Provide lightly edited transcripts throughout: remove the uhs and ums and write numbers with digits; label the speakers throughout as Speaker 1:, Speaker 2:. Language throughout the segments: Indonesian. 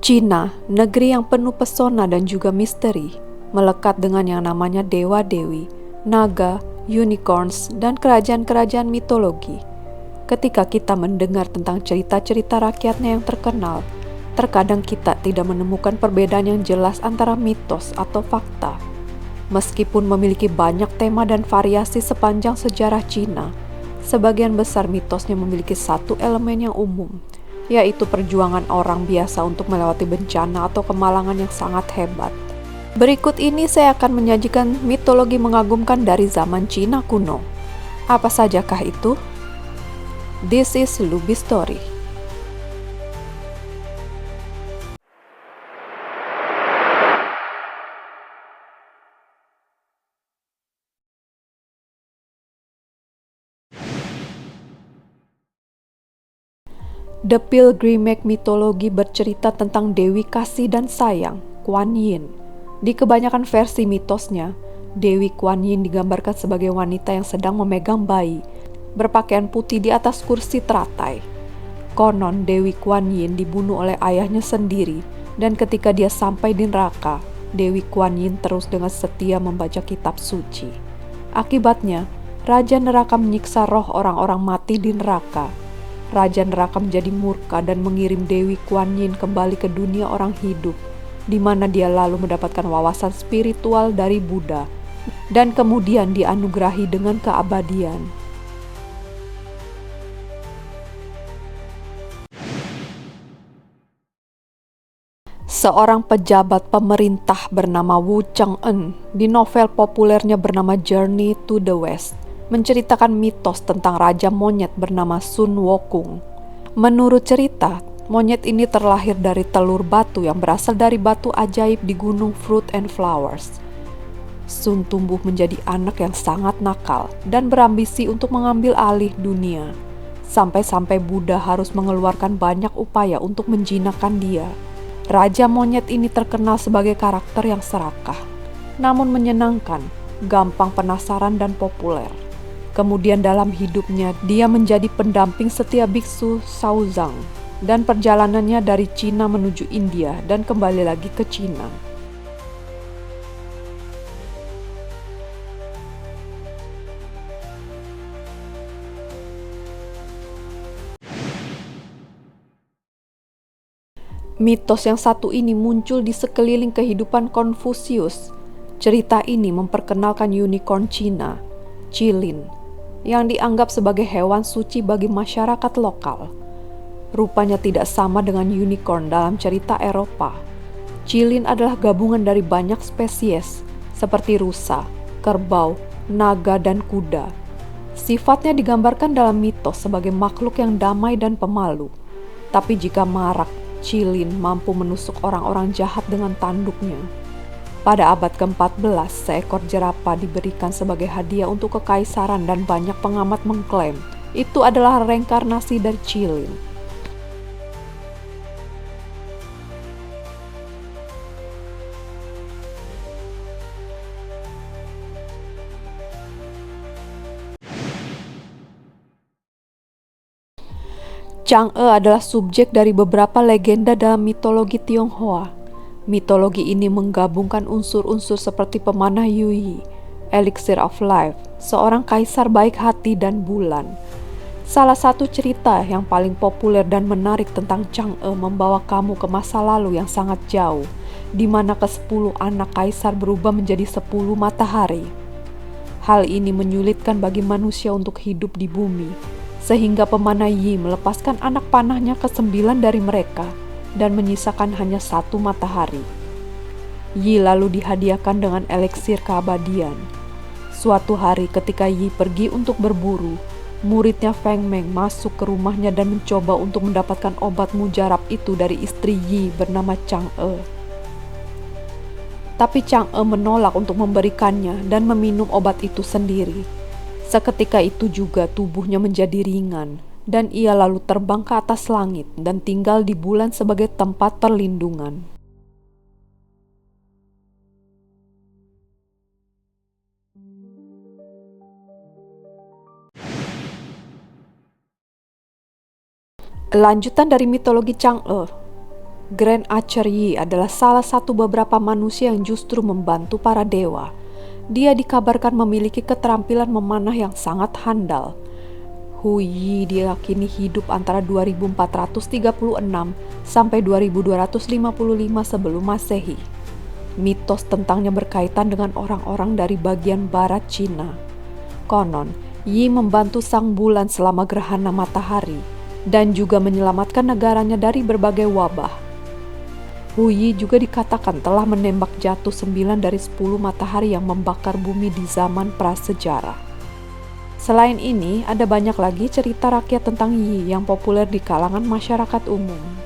Speaker 1: Cina, negeri yang penuh pesona dan juga misteri, melekat dengan yang namanya dewa-dewi, naga, unicorns, dan kerajaan-kerajaan mitologi. Ketika kita mendengar tentang cerita-cerita rakyatnya yang terkenal, terkadang kita tidak menemukan perbedaan yang jelas antara mitos atau fakta. Meskipun memiliki banyak tema dan variasi sepanjang sejarah Cina, sebagian besar mitosnya memiliki satu elemen yang umum, yaitu perjuangan orang biasa untuk melewati bencana atau kemalangan yang sangat hebat. Berikut ini saya akan menyajikan mitologi mengagumkan dari zaman Cina kuno. Apa sajakah itu? This is Lubi Story. The Pilgrimage mitologi bercerita tentang Dewi Kasih dan Sayang, Kuan Yin. Di kebanyakan versi mitosnya, Dewi Kuan Yin digambarkan sebagai wanita yang sedang memegang bayi, berpakaian putih di atas kursi teratai. Konon Dewi Kuan Yin dibunuh oleh ayahnya sendiri, dan ketika dia sampai di neraka, Dewi Kuan Yin terus dengan setia membaca kitab suci. Akibatnya, Raja Neraka menyiksa roh orang-orang mati di neraka. Raja Neraka menjadi murka dan mengirim Dewi Kuan Yin kembali ke dunia orang hidup, di mana dia lalu mendapatkan wawasan spiritual dari Buddha, dan kemudian dianugerahi dengan keabadian. Seorang pejabat pemerintah bernama Wu Cheng-en di novel populernya bernama Journey to the West menceritakan mitos tentang raja monyet bernama Sun Wukong. Menurut cerita, monyet ini terlahir dari telur batu yang berasal dari batu ajaib di gunung Fruit and Flowers. Sun tumbuh menjadi anak yang sangat nakal dan berambisi untuk mengambil alih dunia. Sampai-sampai Buddha harus mengeluarkan banyak upaya untuk menjinakkan dia. Raja monyet ini terkenal sebagai karakter yang serakah, namun menyenangkan, gampang penasaran dan populer. Kemudian dalam hidupnya, dia menjadi pendamping setia biksu Shaozang dan perjalanannya dari Cina menuju India dan kembali lagi ke Cina. Mitos yang satu ini muncul di sekeliling kehidupan Konfusius. Cerita ini memperkenalkan unicorn Cina, Qilin, yang dianggap sebagai hewan suci bagi masyarakat lokal. Rupanya tidak sama dengan unicorn dalam cerita Eropa. Qilin adalah gabungan dari banyak spesies, seperti rusa, kerbau, naga, dan kuda. Sifatnya digambarkan dalam mitos sebagai makhluk yang damai dan pemalu. Tapi jika marak, Qilin mampu menusuk orang-orang jahat dengan tanduknya. Pada abad ke-14, seekor jerapah diberikan sebagai hadiah untuk kekaisaran dan banyak pengamat mengklaim itu adalah reinkarnasi dari Qilin. Chang'e adalah subjek dari beberapa legenda dalam mitologi Tionghoa. Mitologi ini menggabungkan unsur-unsur seperti pemanah Yuyi, elixir of life, seorang kaisar baik hati, dan bulan. Salah satu cerita yang paling populer dan menarik tentang Chang'e membawa kamu ke masa lalu yang sangat jauh, di mana ke-10 anak kaisar berubah menjadi 10 matahari. Hal ini menyulitkan bagi manusia untuk hidup di bumi, sehingga pemanah Yi melepaskan anak panahnya ke-9 dari mereka dan menyisakan hanya 1 matahari. Yi lalu dihadiahkan dengan eliksir keabadian. Suatu hari ketika Yi pergi untuk berburu, muridnya Feng Meng masuk ke rumahnya dan mencoba untuk mendapatkan obat mujarab itu dari istri Yi bernama Chang'e. Tapi Chang'e menolak untuk memberikannya dan meminum obat itu sendiri. Seketika itu juga tubuhnya menjadi ringan, dan ia lalu terbang ke atas langit dan tinggal di bulan sebagai tempat perlindungan. Lanjutan dari mitologi Chang'e. Grand Archer Yi adalah salah satu beberapa manusia yang justru membantu para dewa. Dia dikabarkan memiliki keterampilan memanah yang sangat handal. Hu Yi diyakini hidup antara 2436 sampai 2255 sebelum Masehi. Mitos tentangnya berkaitan dengan orang-orang dari bagian barat Cina. Konon, Yi membantu sang bulan selama gerhana matahari dan juga menyelamatkan negaranya dari berbagai wabah. Hu Yi juga dikatakan telah menembak jatuh 9 dari 10 matahari yang membakar bumi di zaman prasejarah. Selain ini, ada banyak lagi cerita rakyat tentang Yi yang populer di kalangan masyarakat umum.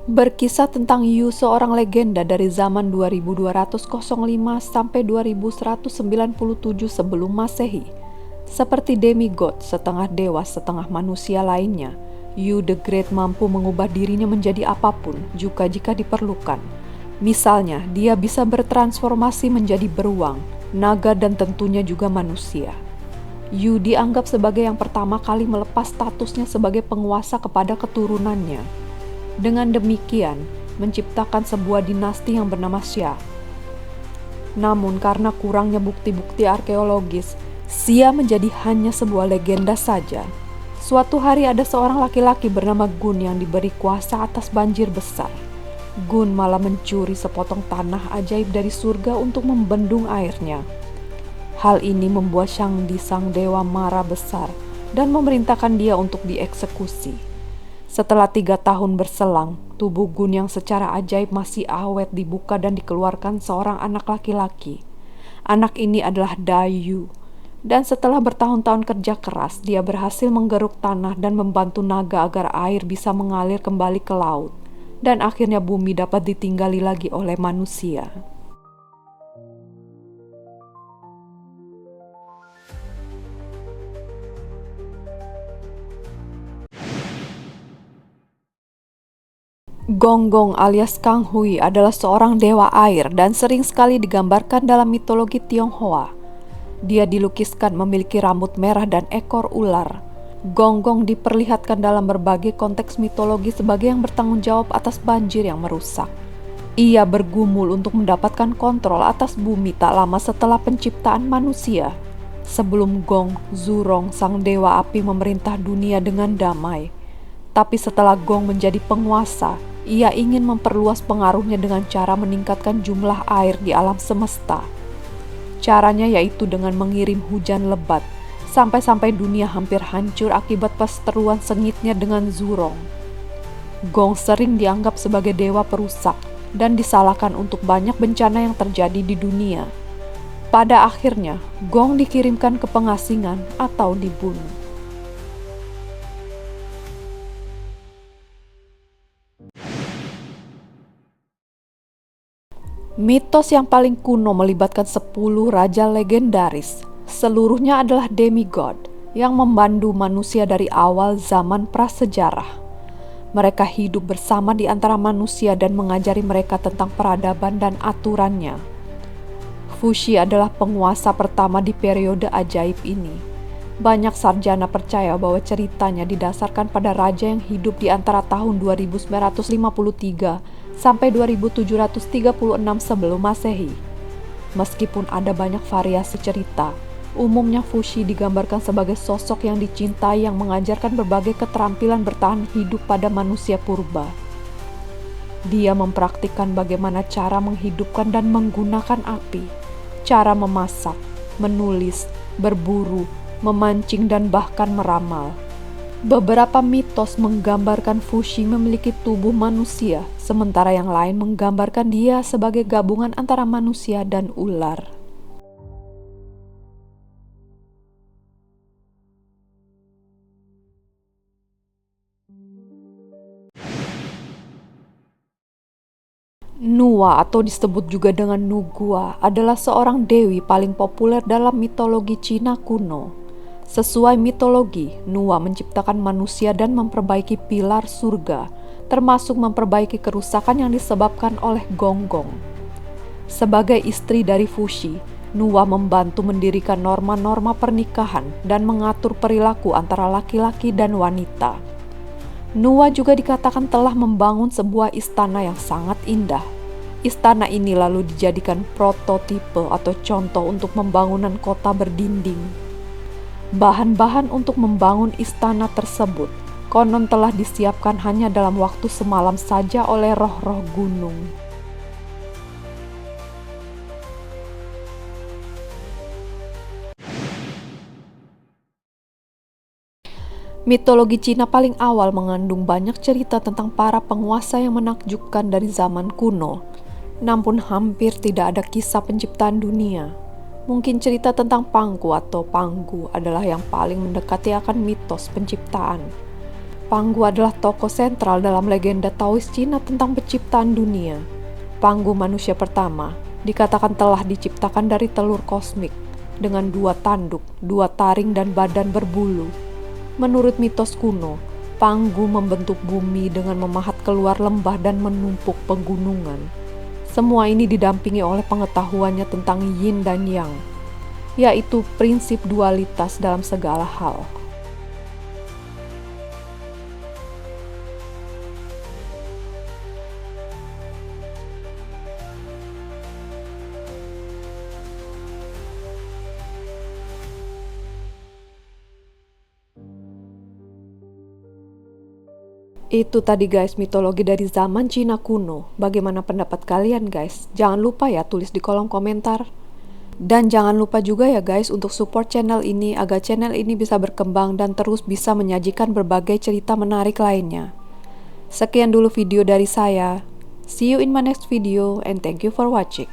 Speaker 1: Berkisah tentang Yu, seorang legenda dari zaman 2205 sampai 2197 sebelum Masehi. Seperti demigod, setengah dewa, setengah manusia lainnya, Yu the Great mampu mengubah dirinya menjadi apapun jika diperlukan. Misalnya, dia bisa bertransformasi menjadi beruang, naga, dan tentunya juga manusia. Yu dianggap sebagai yang pertama kali melepas statusnya sebagai penguasa kepada keturunannya. Dengan demikian, menciptakan sebuah dinasti yang bernama Xia. Namun karena kurangnya bukti-bukti arkeologis, Xia menjadi hanya sebuah legenda saja. Suatu hari ada seorang laki-laki bernama Gun yang diberi kuasa atas banjir besar. Gun malah mencuri sepotong tanah ajaib dari surga untuk membendung airnya. Hal ini membuat Shangdi sang dewa marah besar dan memerintahkan dia untuk dieksekusi. Setelah 3 tahun berselang, tubuh Gun yang secara ajaib masih awet dibuka dan dikeluarkan seorang anak laki-laki. Anak ini adalah Dayu. Dan setelah bertahun-tahun kerja keras, dia berhasil menggeruk tanah dan membantu naga agar air bisa mengalir kembali ke laut. Dan akhirnya bumi dapat ditinggali lagi oleh manusia. Gonggong alias Kang Hui adalah seorang dewa air dan sering sekali digambarkan dalam mitologi Tionghoa. Dia dilukiskan memiliki rambut merah dan ekor ular. Gonggong diperlihatkan dalam berbagai konteks mitologi sebagai yang bertanggung jawab atas banjir yang merusak. Ia bergumul untuk mendapatkan kontrol atas bumi tak lama setelah penciptaan manusia. Sebelum Gong, Zurong, sang dewa api memerintah dunia dengan damai. Tapi setelah Gong menjadi penguasa, ia ingin memperluas pengaruhnya dengan cara meningkatkan jumlah air di alam semesta. Caranya yaitu dengan mengirim hujan lebat, sampai-sampai dunia hampir hancur akibat perseteruan sengitnya dengan Zurong. Gong sering dianggap sebagai dewa perusak dan disalahkan untuk banyak bencana yang terjadi di dunia. Pada akhirnya, Gong dikirimkan ke pengasingan atau dibunuh. Mitos yang paling kuno melibatkan 10 raja legendaris. Seluruhnya adalah demigod yang memandu manusia dari awal zaman prasejarah. Mereka hidup bersama di antara manusia dan mengajari mereka tentang peradaban dan aturannya. Fuxi adalah penguasa pertama di periode ajaib ini. Banyak sarjana percaya bahwa ceritanya didasarkan pada raja yang hidup di antara tahun 2953 sampai 2736 sebelum Masehi. Meskipun ada banyak variasi cerita, umumnya Fuxi digambarkan sebagai sosok yang dicintai yang mengajarkan berbagai keterampilan bertahan hidup pada manusia purba. Dia mempraktikkan bagaimana cara menghidupkan dan menggunakan api, cara memasak, menulis, berburu, memancing, dan bahkan meramal. Beberapa mitos menggambarkan Fuxi memiliki tubuh manusia, sementara yang lain menggambarkan dia sebagai gabungan antara manusia dan ular. Nuwa atau disebut juga dengan Nugua adalah seorang dewi paling populer dalam mitologi Cina kuno. Sesuai mitologi, Nuwa menciptakan manusia dan memperbaiki pilar surga, termasuk memperbaiki kerusakan yang disebabkan oleh Gonggong. Sebagai istri dari Fushi, Nuwa membantu mendirikan norma-norma pernikahan dan mengatur perilaku antara laki-laki dan wanita. Nuwa juga dikatakan telah membangun sebuah istana yang sangat indah. Istana ini lalu dijadikan prototipe atau contoh untuk pembangunan kota berdinding. Bahan-bahan untuk membangun istana tersebut konon telah disiapkan hanya dalam waktu semalam saja oleh roh-roh gunung. Mitologi Cina paling awal mengandung banyak cerita tentang para penguasa yang menakjubkan dari zaman kuno. Namun hampir tidak ada kisah penciptaan dunia. Mungkin cerita tentang Panggu atau Panggu adalah yang paling mendekati akan mitos penciptaan. Panggu adalah tokoh sentral dalam legenda Taois Cina tentang penciptaan dunia. Panggu manusia pertama dikatakan telah diciptakan dari telur kosmik dengan 2 tanduk, 2 taring dan badan berbulu. Menurut mitos kuno, Panggu membentuk bumi dengan memahat keluar lembah dan menumpuk pegunungan. Semua ini didampingi oleh pengetahuannya tentang yin dan yang, yaitu prinsip dualitas dalam segala hal. Itu tadi guys, mitologi dari zaman Cina kuno. Bagaimana pendapat kalian guys? Jangan lupa ya tulis di kolom komentar. Dan jangan lupa juga ya guys untuk support channel ini agar channel ini bisa berkembang dan terus bisa menyajikan berbagai cerita menarik lainnya. Sekian dulu video dari saya. See you in my next video and thank you for watching.